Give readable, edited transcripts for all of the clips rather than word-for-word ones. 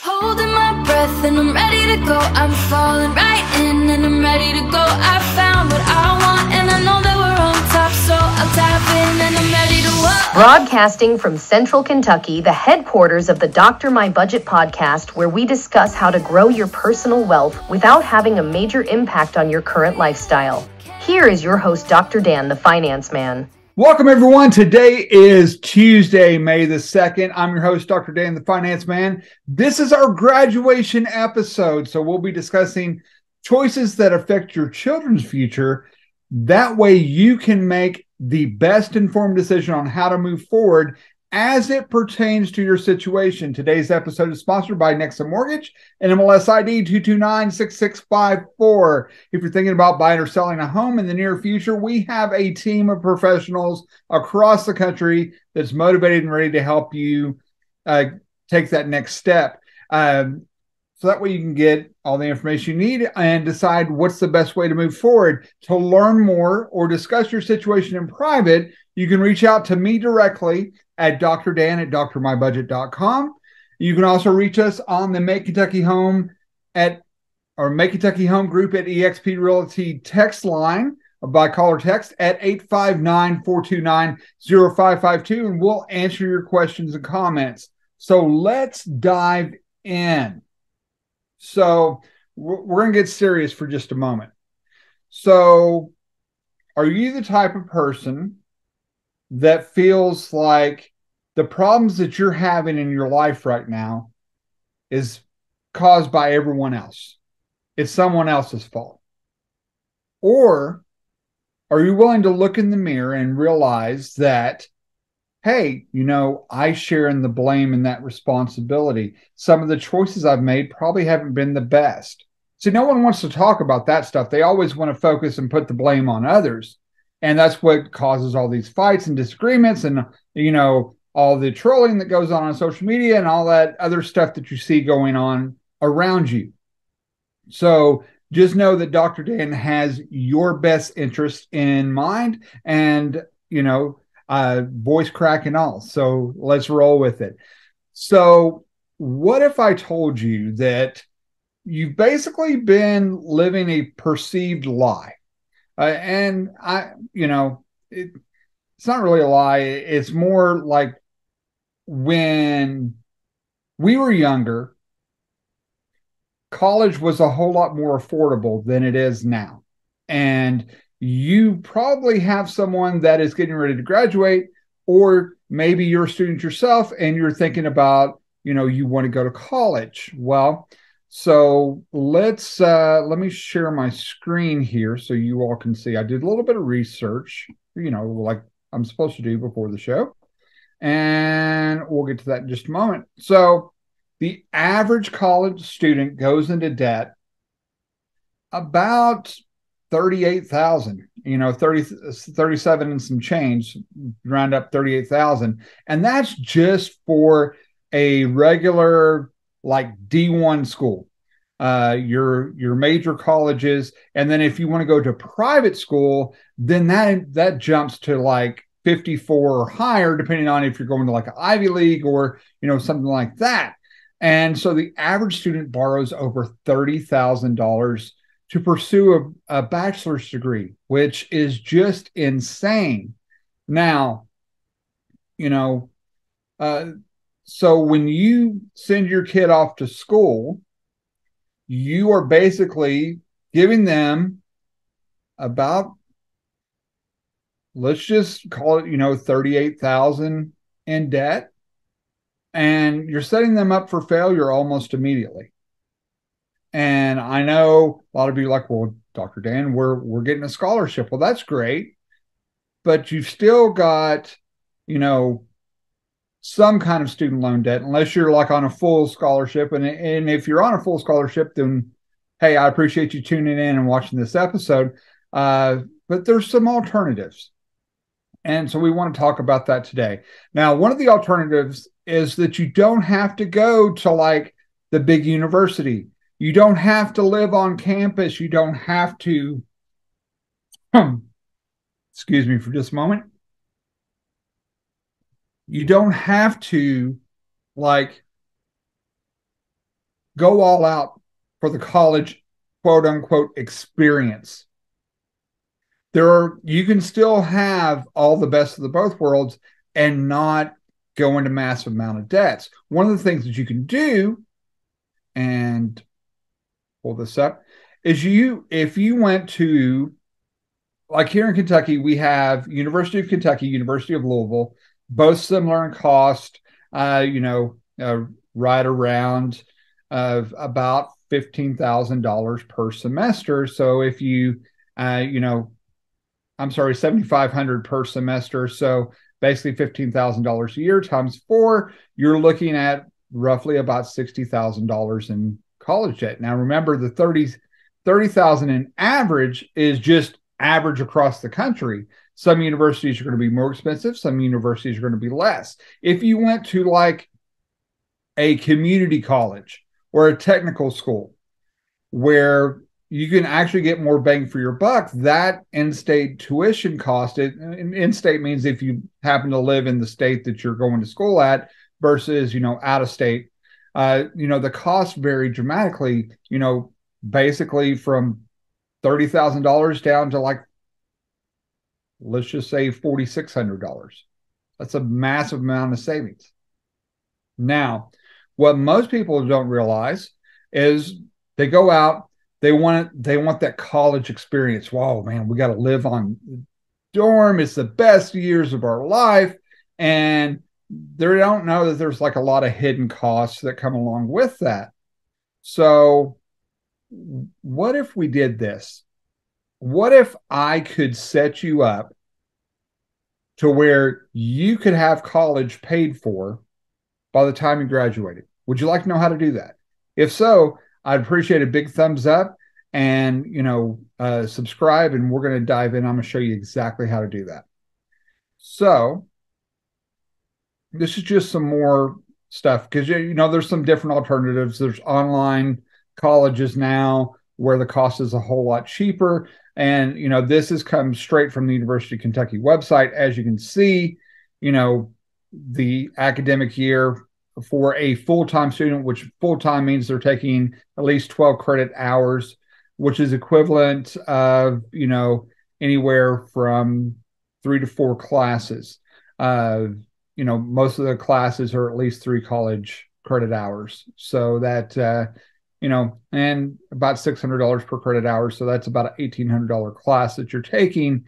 Holding my breath and I'm ready to go. I'm falling right in and I'm ready to go. I found what I want and I know that we're on top, so I'll tap in and I'm ready to walk. Broadcasting from Central Kentucky, the headquarters of the Dr. My Budget podcast, where we discuss how to grow your personal wealth without having a major impact on your current lifestyle. Here is your host, Dr. Dan, the Finance Man. Welcome, everyone. Today is Tuesday, May the 2nd. I'm your host, Dr. Dan, the Finance Man. This is our graduation episode, so we'll be discussing choices that affect your children's future. That way you can make the best informed decision on how to move forward as it pertains to your situation. Today's episode is sponsored by Nexa Mortgage and MLS ID 2296654. If you're thinking about buying or selling a home in the near future, we have a team of professionals across the country that's motivated and ready to help you take that next step. So that way you can get all the information you need and decide what's the best way to move forward. To learn more or discuss your situation in private, you can reach out to me directly at drdan@drmybudget.com. You can also reach us on the Make Kentucky Home Make Kentucky Home group at eXp Realty text line by call or text at 859-429-0552, and we'll answer your questions and comments. So let's dive in. So we're going to get serious for just a moment. So are you the type of person that feels like the problems that you're having in your life right now is caused by everyone else? It's someone else's fault. Or are you willing to look in the mirror and realize that, hey, I share in the blame and that responsibility. Some of the choices I've made probably haven't been the best. See, no one wants to talk about that stuff. They always want to focus and put the blame on others. And that's what causes all these fights and disagreements and, all the trolling that goes on social media and all that other stuff that you see going on around you. So just know that Dr. Dan has your best interest in mind and, voice crack and all. So let's roll with it. So what if I told you that you've basically been living a perceived lie? It's not really a lie. It's more like when we were younger, college was a whole lot more affordable than it is now. And you probably have someone that is getting ready to graduate, or maybe you're a student yourself and you're thinking about, you want to go to college. Well, so let me share my screen here so you all can see. I did a little bit of research, like I'm supposed to do before the show. And we'll get to that in just a moment. So the average college student goes into debt about $38,000, 37 and some change, round up 38,000. And that's just for a regular like D1 school, your major colleges. And then if you want to go to private school, then that jumps to like 54 or higher, depending on if you're going to like an Ivy League or, something like that. And so the average student borrows over $30,000 to pursue a bachelor's degree, which is just insane. Now, so when you send your kid off to school, you are basically giving them about, let's just call it, $38,000 in debt, and you're setting them up for failure almost immediately. And I know a lot of you are like, well, Dr. Dan, we're getting a scholarship. Well, that's great, but you've still got, some kind of student loan debt, unless you're like on a full scholarship. And if you're on a full scholarship, then, hey, I appreciate you tuning in and watching this episode. But there's some alternatives. And so we want to talk about that today. Now, one of the alternatives is that you don't have to go to like the big university. You don't have to live on campus. You don't have to, excuse me for just a moment. You don't have to like go all out for the college quote unquote experience. You can still have all the best of the both worlds and not go into massive amount of debts. One of the things that you can do, and pull this up, is if you went to, like here in Kentucky, we have University of Kentucky, University of Louisville, both similar in cost, right around about $15,000 per semester. So if I'm sorry, $7,500 per semester. So basically $15,000 a year times 4, you're looking at roughly about $60,000 in college debt. Now, remember, the 30,000 in average is just average across the country. Some universities are going to be more expensive. Some universities are going to be less. If you went to like a community college or a technical school where you can actually get more bang for your buck, that in-state tuition cost, in-state means if you happen to live in the state that you're going to school at versus, out of state, the costs vary dramatically, basically from $30,000 down to like, let's just say $4,600. That's a massive amount of savings. Now, what most people don't realize is they go out, they want that college experience. Wow, man, we got to live on dorm. It's the best years of our life. And they don't know that there's like a lot of hidden costs that come along with that. So what if we did this? What if I could set you up to where you could have college paid for by the time you graduated? Would you like to know how to do that? If so, I'd appreciate a big thumbs up and, subscribe, and we're going to dive in. I'm going to show you exactly how to do that. So this is just some more stuff because, there's some different alternatives. There's online colleges now where the cost is a whole lot cheaper. And, this has come straight from the University of Kentucky website. As you can see, the academic year for a full-time student, which full-time means they're taking at least 12 credit hours, which is equivalent of, anywhere from 3 to 4 classes. Most of the classes are at least 3 college credit hours. So that, and about $600 per credit hour. So that's about an $1,800 class that you're taking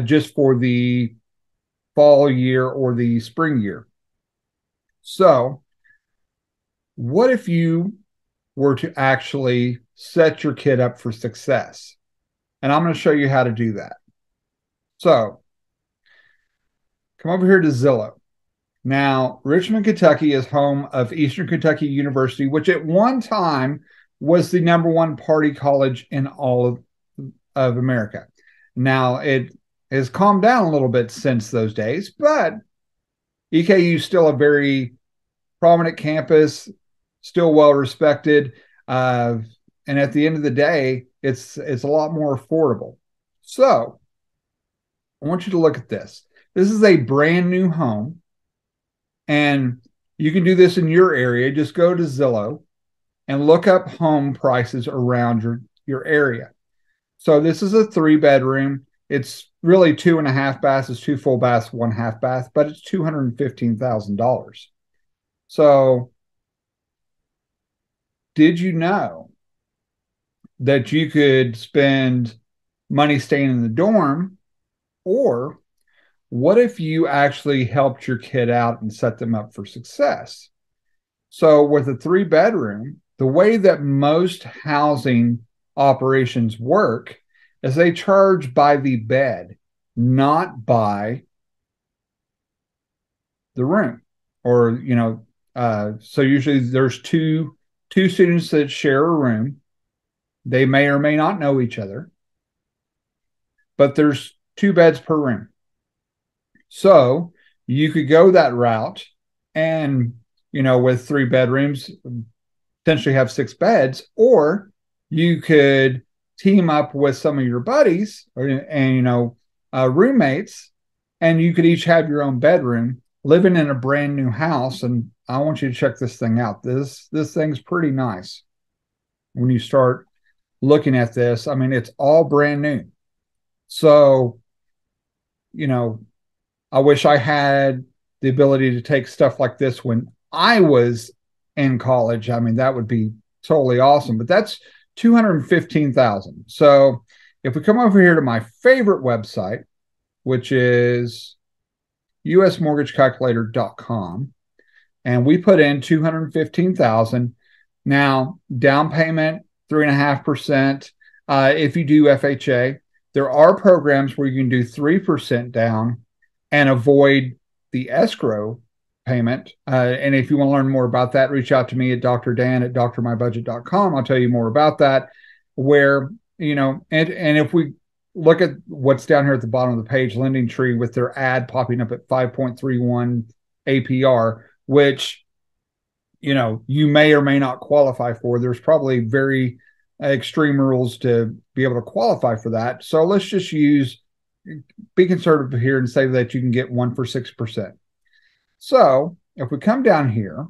just for the fall year or the spring year. So what if you were to actually set your kid up for success? And I'm going to show you how to do that. So come over here to Zillow. Now, Richmond, Kentucky is home of Eastern Kentucky University, which at one time was the #1 party college in all of America. Now, it has calmed down a little bit since those days, but EKU is still a very prominent campus, still well respected, and at the end of the day, it's a lot more affordable. So I want you to look at this. This is a brand new home, and you can do this in your area. Just go to Zillow and look up home prices around your area. So this is a 3-bedroom. It's really 2.5 baths. It's 2 full baths, 1 half bath, but it's $215,000. So did you know that you could spend money staying in the dorm? Or what if you actually helped your kid out and set them up for success? So with a 3-bedroom, the way that most housing operations work is they charge by the bed, not by the room. Or, so usually there's two students that share a room. They may or may not know each other, but there's 2 beds per room. So you could go that route and, with 3 bedrooms, potentially have 6 beds, or you could team up with some of your buddies and roommates, and you could each have your own bedroom living in a brand new house, and I want you to check this thing out. This thing's pretty nice. When you start looking at this, I mean, it's all brand new. So, I wish I had the ability to take stuff like this when I was in college. I mean, that would be totally awesome. But that's $215,000. So if we come over here to my favorite website, which is usmortgagecalculator.com, and we put in $215,000. Now, down payment 3.5%. If you do FHA, there are programs where you can do 3% down and avoid the escrow payment. And if you want to learn more about that, reach out to me at Dr. Dan at drmybudget.com. I'll tell you more about that. Where, and if we look at what's down here at the bottom of the page, LendingTree with their ad popping up at 5.31 APR, which, you may or may not qualify for. There's probably very extreme rules to be able to qualify for that. So let's just be conservative here and say that you can get one for 6%. So if we come down here,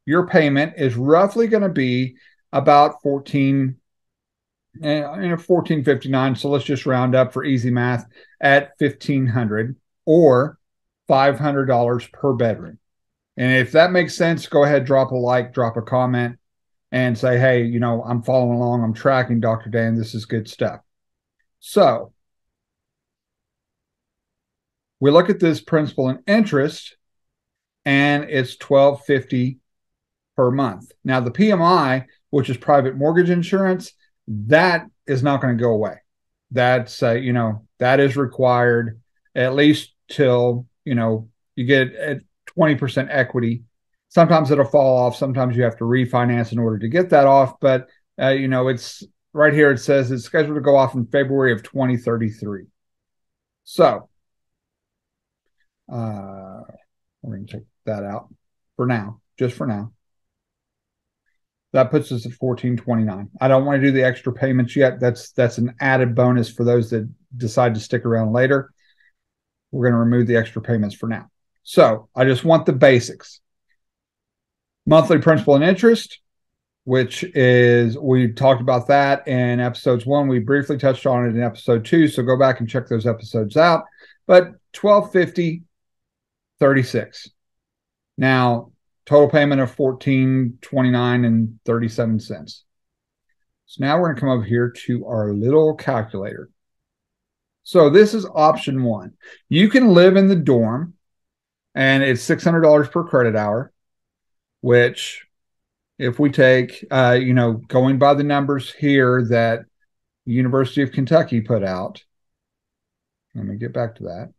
your payment is roughly going to be about $1,459. So let's just round up for easy math at $1,500 or $500 per bedroom. And if that makes sense, go ahead, drop a like, drop a comment, and say, hey, I'm following along. I'm tracking Dr. Dan. This is good stuff. So we look at this principal and interest, and it's $1,250 per month. Now, the PMI, which is private mortgage insurance, that is not going to go away. That's, that is required at least till, you get at 20% equity. Sometimes it'll fall off. Sometimes you have to refinance in order to get that off. But, it's right here. It says it's scheduled to go off in February of 2033. So we're going to take that out for now, just for now. That puts us at $1,429. I don't want to do the extra payments yet. That's an added bonus for those that decide to stick around later. We're going to remove the extra payments for now. So I just want the basics. Monthly principal and interest, which is, we talked about that in episodes 1. We briefly touched on it in episode 2. So go back and check those episodes out. But $1,250, 36. Now, total payment of $1,429.37. So now we're going to come over here to our little calculator. So this is option 1. You can live in the dorm, and it's $600 per credit hour, which if we take, going by the numbers here that University of Kentucky put out, let me get back to that.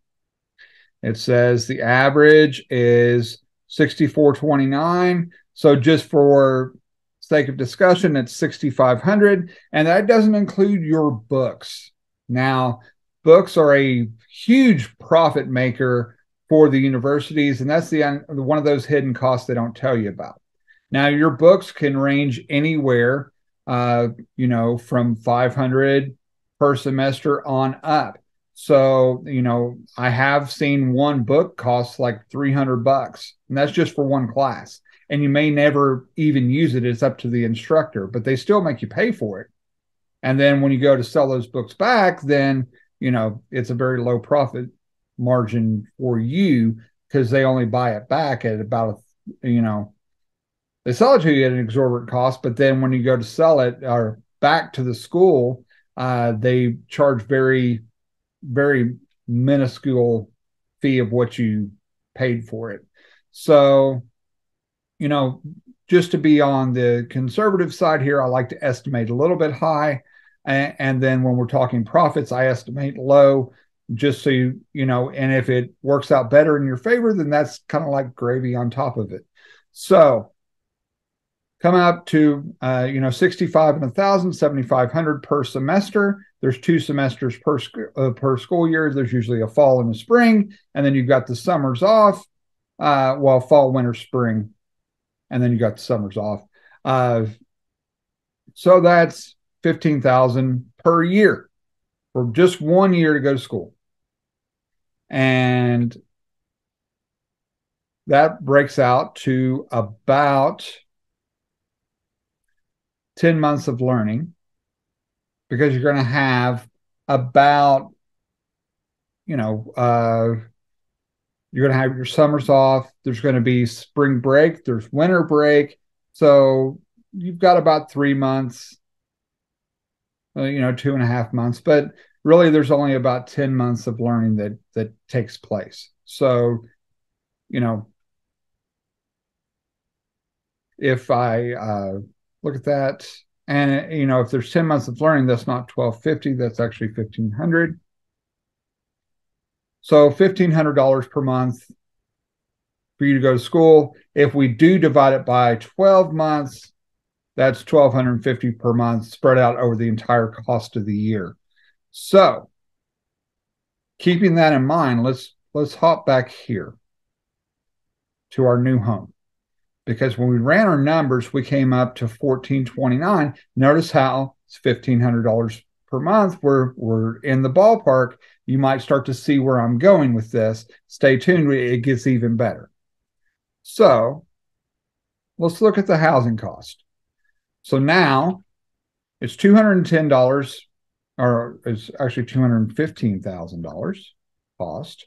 It says the average is $6,429. So just for sake of discussion, it's $6,500, and that doesn't include your books. Now, books are a huge profit maker for the universities, and that's one of those hidden costs they don't tell you about. Now, your books can range anywhere, from $500 per semester on up. So, I have seen one book cost like $300, and that's just for one class. And you may never even use it. It's up to the instructor, but they still make you pay for it. And then when you go to sell those books back, then, it's a very low profit margin for you because they only buy it back at about, they sell it to you at an exorbitant cost. But then when you go to sell it or back to the school, they charge very minuscule fee of what you paid for it. So, just to be on the conservative side here, I like to estimate a little bit high. And then when we're talking profits, I estimate low, just so and if it works out better in your favor, then that's kind of like gravy on top of it. So come up to, 65 and 1,000, 7,500 per semester. There's 2 semesters per school year. There's usually a fall and a spring, and then you've got the summers off. Fall, winter, spring, and then you got the summers off. So that's $15,000 per year for just 1 year to go to school. And that breaks out to about 10 months of learning, because you're going to have about, you're going to have your summers off. There's going to be spring break. There's winter break. So you've got about 3 months, 2.5 months, but really there's only about 10 months of learning that takes place. So, if I look at that, and if there's 10 months of learning, that's not $1,250, that's actually $1,500. So $1,500 per month for you to go to school. If we do divide it by 12 months, that's $1,250 per month spread out over the entire cost of the year. So keeping that in mind, let's hop back here to our new home, because when we ran our numbers, we came up to $1,429. Notice how it's $1,500 per month. We're in the ballpark. You might start to see where I'm going with this. Stay tuned. It gets even better. So let's look at the housing cost. So now it's $210, or it's actually $215,000 cost.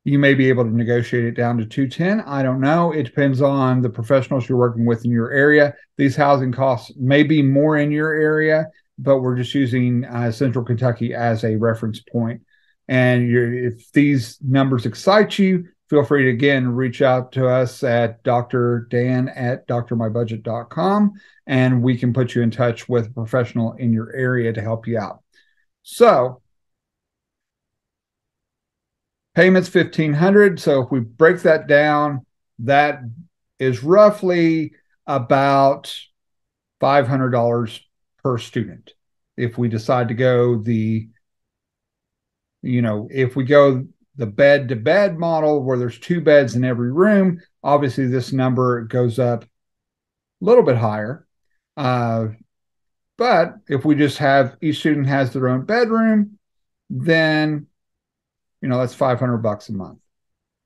You may be able to negotiate it down to $210. I don't know. It depends on the professionals you're working with in your area. These housing costs may be more in your area, but we're just using Central Kentucky as a reference point. And if these numbers excite you, feel free to, again, reach out to us at Dr. Dan at drmybudget.com, and we can put you in touch with a professional in your area to help you out. So payments $1,500. So if we break that down, that is roughly about $500 per student. If we decide to go if we go the bed to bed model, where there's 2 beds in every room, obviously this number goes up a little bit higher. But if we just have each student has their own bedroom, then that's $500 a month.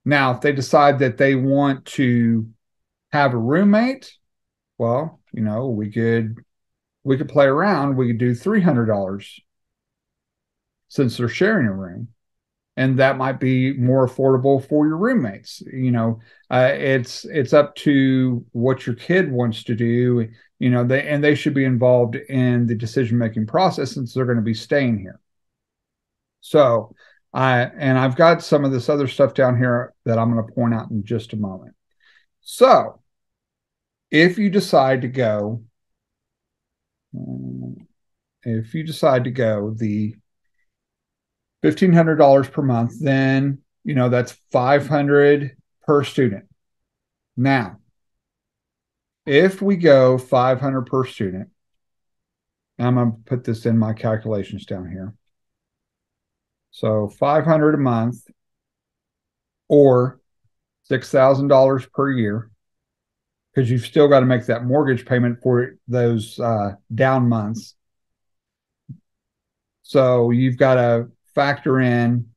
Now, if they decide that they want to have a roommate, well, we could play around. We could do $300 since they're sharing a room, and that might be more affordable for your roommates. It's up to what your kid wants to do. They should be involved in the decision-making process, since they're going to be staying here. So I've got some of this other stuff down here that I'm going to point out in just a moment. So if you decide to go the $1,500 per month, then, that's $500 per student. Now, if we go $500 per student, I'm going to put this in my calculations down here. So $500 a month, or $6,000 per year, because you've still got to make that mortgage payment for those down months. So you've got to factor in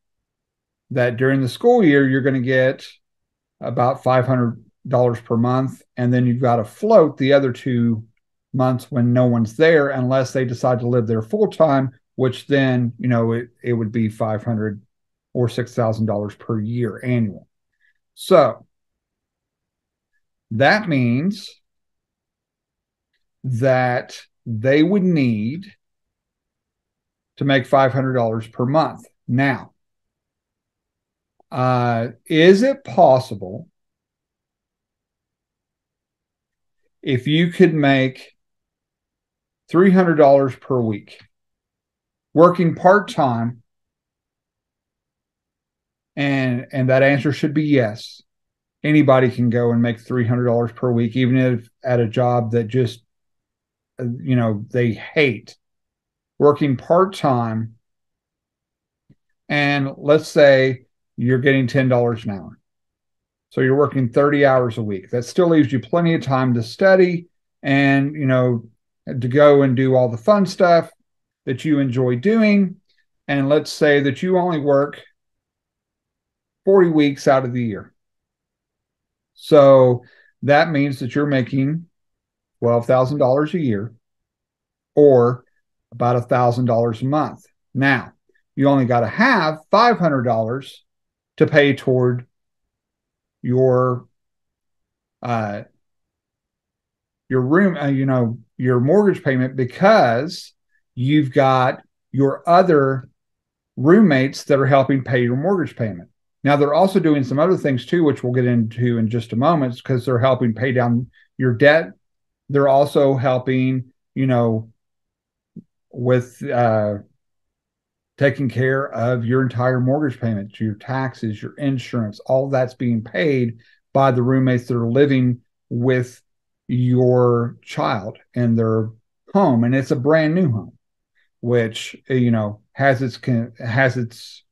that during the school year, you're going to get about $500 per month, and then you've got to float the other 2 months when no one's there, unless they decide to live there full time, which then, it would be $500 or $6,000 per year annual. So that means that they would need to make $500 per month. Now, is it possible, if you could make $300 per week, working part-time? And that answer should be yes. Anybody can go and make $300 per week, even if at a job that just, they hate. Working part-time, and let's say you're getting $10 an hour. So you're working 30 hours a week. That still leaves you plenty of time to study and, to go and do all the fun stuff that you enjoy doing. And let's say that you only work 40 weeks out of the year. So that means that you're making $12,000 a year, or about $1,000 a month. Now, you only got to have $500 to pay toward your room, your mortgage payment, because you've got your other roommates that are helping pay your mortgage payment. Now, they're also doing some other things too, which we'll get into in just a moment, because they're helping pay down your debt. They're also helping, with taking care of your entire mortgage payment, your taxes, your insurance, all that's being paid by the roommates that are living with your child in their home. And it's a brand new home, which, has its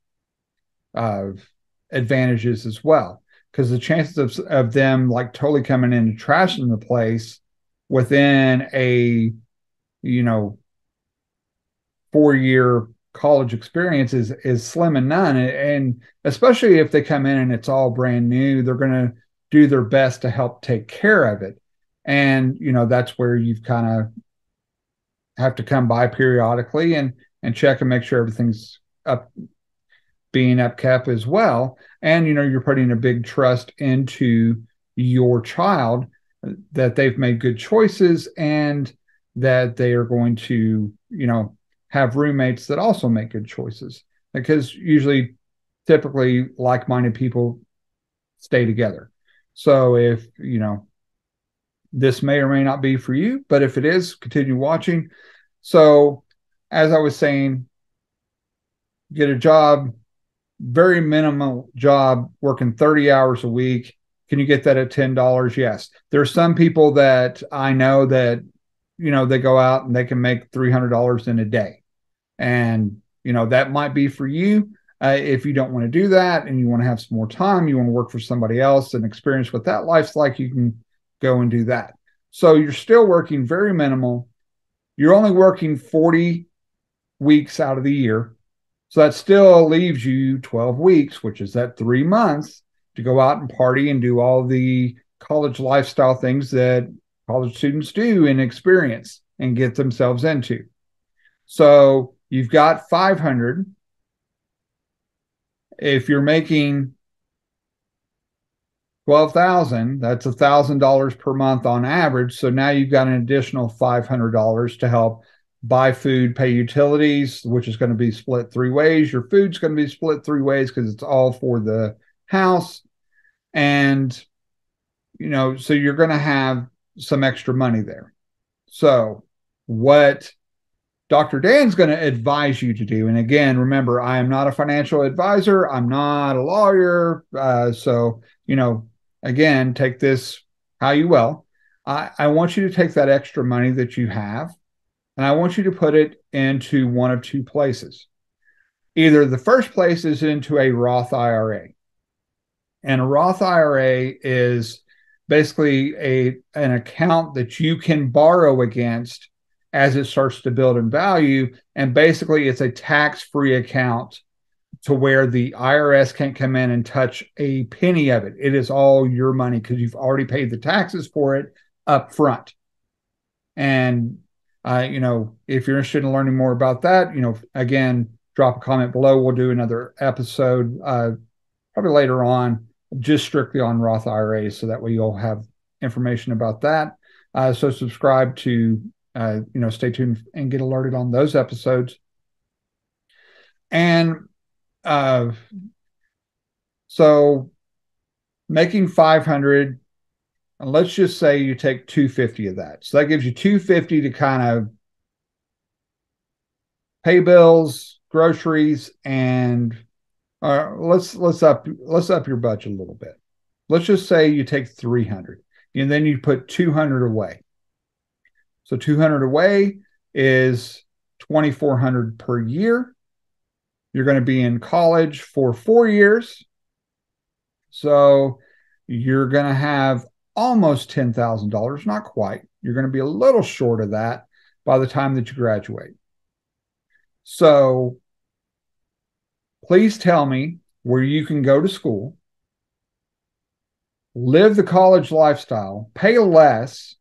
advantages as well, because the chances of them like totally coming in and trashing the place within a 4-year college experience is slim and none. And especially if they come in and it's all brand new, they're going to do their best to help take care of it. And that's where you've kind of have to come by periodically and check and make sure everything's being upkept as well. And you're putting a big trust into your child that they've made good choices, and that they are going to have roommates that also make good choices, because typically like-minded people stay together. So if this may or may not be for you, but if it is, continue watching. So as I was saying, get a job, very minimal job, working 30 hours a week. Can you get that at $10? Yes. There are some people that I know that, they go out and they can make $300 in a day. And, that might be for you. If you don't want to do that and you want to have some more time, you want to work for somebody else and experience what that life's like, you can go and do that. So you're still working very minimal. You're only working 40 weeks out of the year. So that still leaves you 12 weeks, which is that 3 months to go out and party and do all the college lifestyle things that college students do and experience and get themselves into. So you've got 500. If you're making 12,000, that's $1,000 per month on average. So now you've got an additional $500 to help buy food, pay utilities, which is going to be split 3 ways. Your food's going to be split 3 ways because it's all for the house. And, so you're going to have some extra money there. So what Dr. Dan's going to advise you to do, and again, remember, I am not a financial advisor. I'm not a lawyer. So, again, take this how you will. I want you to take that extra money that you have, and I want you to put it into one of 2 places. Either the first place is into a Roth IRA. And a Roth IRA is basically an account that you can borrow against as it starts to build in value. And basically, it's a tax-free account to where the IRS can't come in and touch a penny of it. It is all your money because you've already paid the taxes for it up front. And if you're interested in learning more about that, again, drop a comment below. We'll do another episode probably later on, just strictly on Roth IRAs, so that way you'll have information about that. So subscribe to, stay tuned and get alerted on those episodes. And so making 500, and let's just say you take 250 of that. So that gives you 250 to kind of pay bills, groceries, and let's up your budget a little bit. Let's just say you take 300, and then you put 200 away. So 200 away is 2,400 per year. You're going to be in college for 4 years. So you're going to have almost $10,000, not quite. You're going to be a little short of that by the time that you graduate. So please tell me where you can go to school, live the college lifestyle, pay less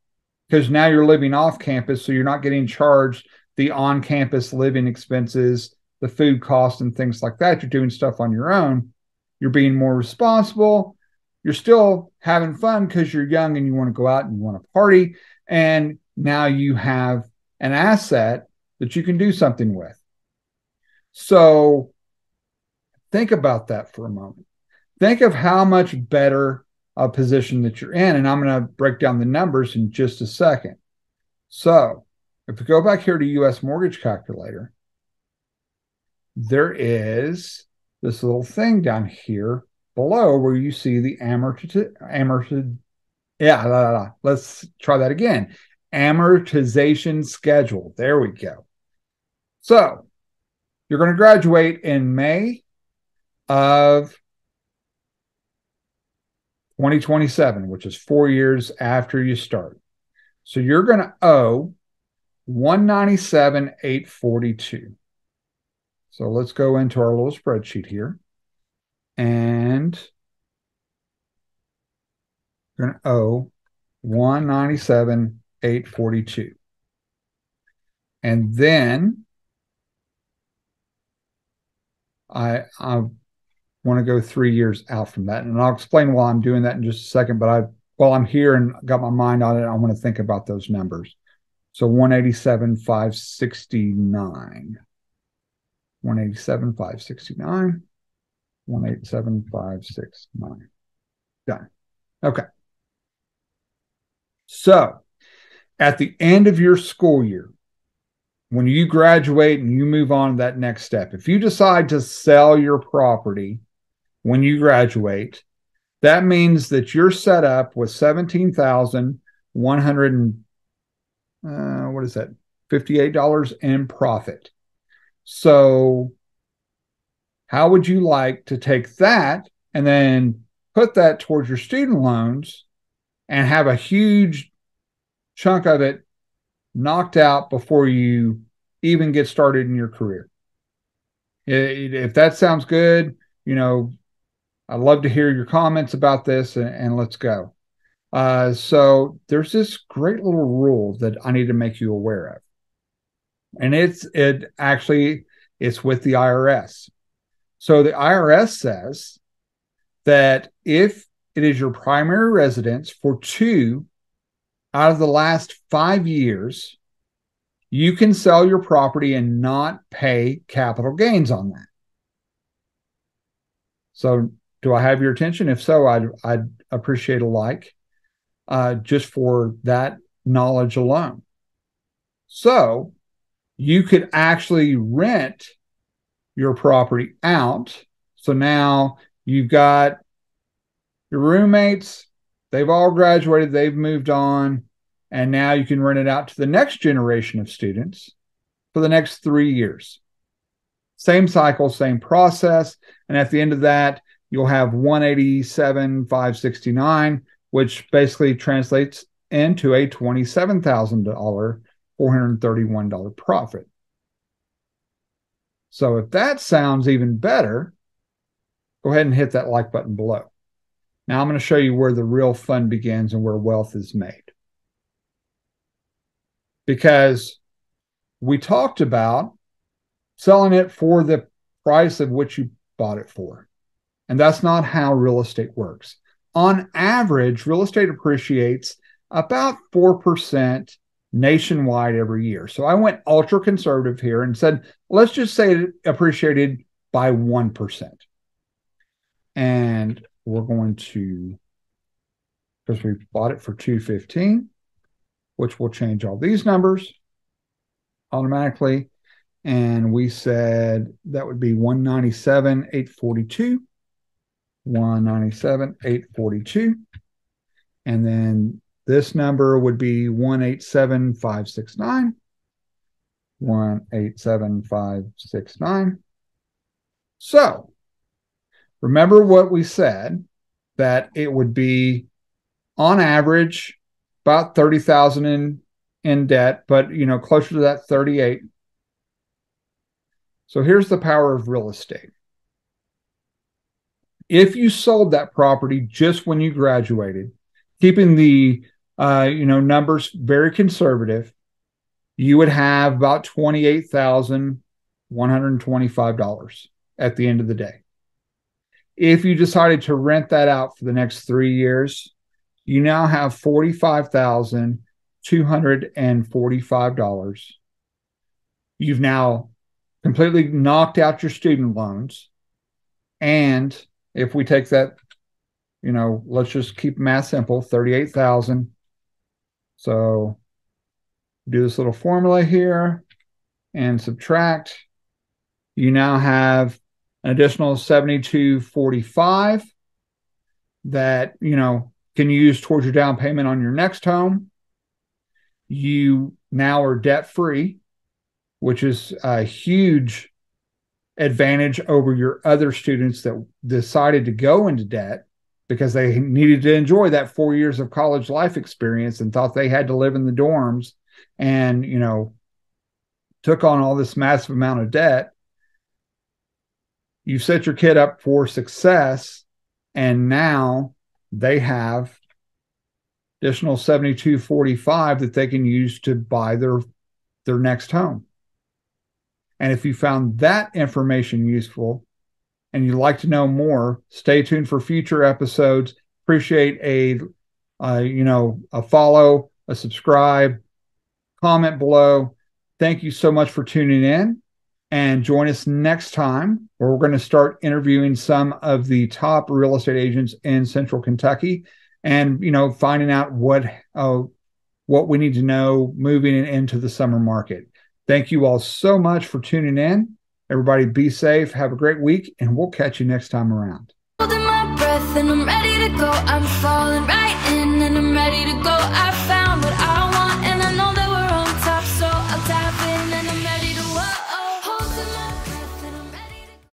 because now you're living off campus, so you're not getting charged the on-campus living expenses, the food costs, and things like that. You're doing stuff on your own. You're being more responsible. You're still having fun because you're young and you want to go out and you want to party. And now you have an asset that you can do something with. So think about that for a moment. Think of how much better a position that you're in. And I'm going to break down the numbers in just a second. So if we go back here to US Mortgage Calculator, there is this little thing down here below where you see the let's try that again. Amortization schedule. There we go. So you're going to graduate in May of 2027, which is 4 years after you start. So you're going to owe $197,842. So let's go into our little spreadsheet here. And we're going to owe $197,842. And then I want to go 3 years out from that. And I'll explain why I'm doing that in just a second. But while I'm here and got my mind on it, I want to think about those numbers. So 187,569. 187,569. 187,569. Done. Okay. So at the end of your school year, when you graduate and you move on to that next step, if you decide to sell your property when you graduate, that means that you're set up with $58 in profit. So how would you like to take that and then put that towards your student loans and have a huge chunk of it knocked out before you even get started in your career? If that sounds good, I'd love to hear your comments about this, and let's go. So there's this great little rule that I need to make you aware of. And it's with the IRS. So the IRS says that if it is your primary residence for 2 out of the last 5 years, you can sell your property and not pay capital gains on that. So do I have your attention? If so, I'd appreciate a like just for that knowledge alone. So you could actually rent your property out. So now you've got your roommates, they've all graduated, they've moved on, and now you can rent it out to the next generation of students for the next 3 years. Same cycle, same process. And at the end of that, you'll have 187,569, which basically translates into a $27,000, $431 profit. So if that sounds even better, go ahead and hit that like button below. Now I'm going to show you where the real fun begins and where wealth is made. Because we talked about selling it for the price of which you bought it for. And that's not how real estate works. On average, real estate appreciates about 4% nationwide every year. So I went ultra conservative here and said, let's just say it appreciated by 1%. And we're going to, because we bought it for $215, which will change all these numbers automatically. And we said that would be 197,842. 197,842. And then this number would be 187,569. 187,569. So remember what we said, that it would be on average about 30,000 in debt, but closer to that 38. So here's the power of real estate. if you sold that property just when you graduated, keeping the numbers very conservative, you would have about $28,125 at the end of the day. If you decided to rent that out for the next 3 years, you now have $45,245. You've now completely knocked out your student loans. And if we take that, let's just keep math simple, 38,000. So do this little formula here and subtract. You now have an additional 7,245 that, can you use towards your down payment on your next home. You now are debt free, which is a huge advantage over your other students that decided to go into debt because they needed to enjoy that 4 years of college life experience and thought they had to live in the dorms and, took on all this massive amount of debt. You set your kid up for success, and now they have additional 7,245 that they can use to buy their next home. And if you found that information useful and you'd like to know more, stay tuned for future episodes. Appreciate a follow, a subscribe, comment below. Thank you so much for tuning in, and join us next time where we're going to start interviewing some of the top real estate agents in Central Kentucky and, finding out what we need to know moving into the summer market. Thank you all so much for tuning in. Everybody be safe. Have a great week, and we'll catch you next time around. Holding my breath and I'm ready to go. I'm falling right in and I'm ready to go.